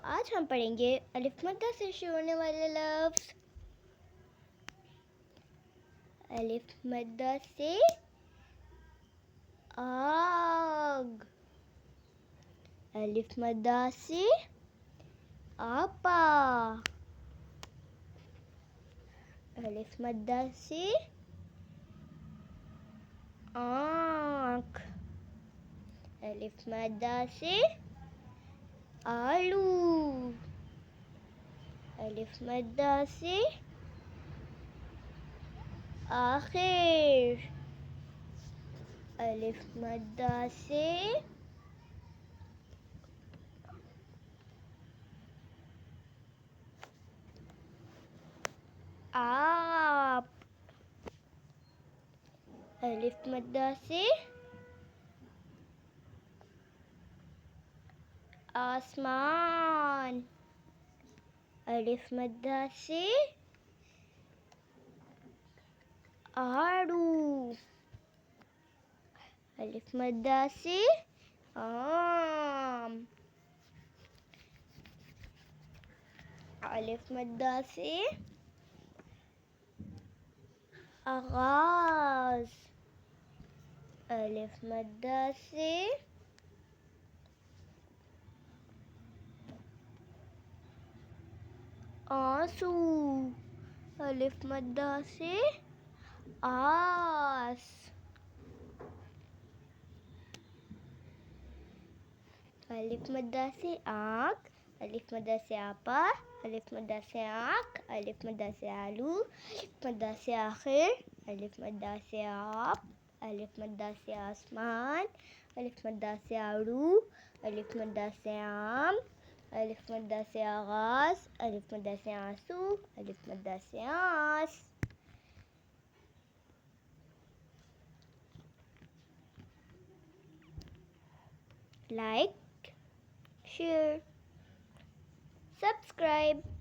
आज हम पढ़ेंगे अलिफ मद्दा से शुरू होने वाले लफ्ज़। अलिफ मद्दा से आग, अलिफ मद्दा से आपा, अलिफ मद्दा से आँख, अलिफ मद्दा से आलू, अलिफ मद्दा से आखिर, अलिफ मद्दा से आप, अलिफ मद्दा से आसमान, अलिफ मद्दा से आड़ू, अलिफ मद्दा से आम, अलिफ मद्दा से आगाज, अलिफ मद्दा से आंसू, अलिफ मद्दा से आस, अलिफ मद्दा से आँख, अलिफ मद्दा से आपा, अलिफ मद्दा से आँख, अलिफ मद्दा से आलू, अलिफ मद्दा से आखिर, अलिफ मद्दा से आप, अलिफ मद्दा से आसमान, अलिफ मद्दा से आड़ू, अलिफ मद्दा से आम, अलिफ मद्दा से आगाज, अलिफ मद्दा से आंसू, अलिफ मद्दा से आस। Like, share, subscribe.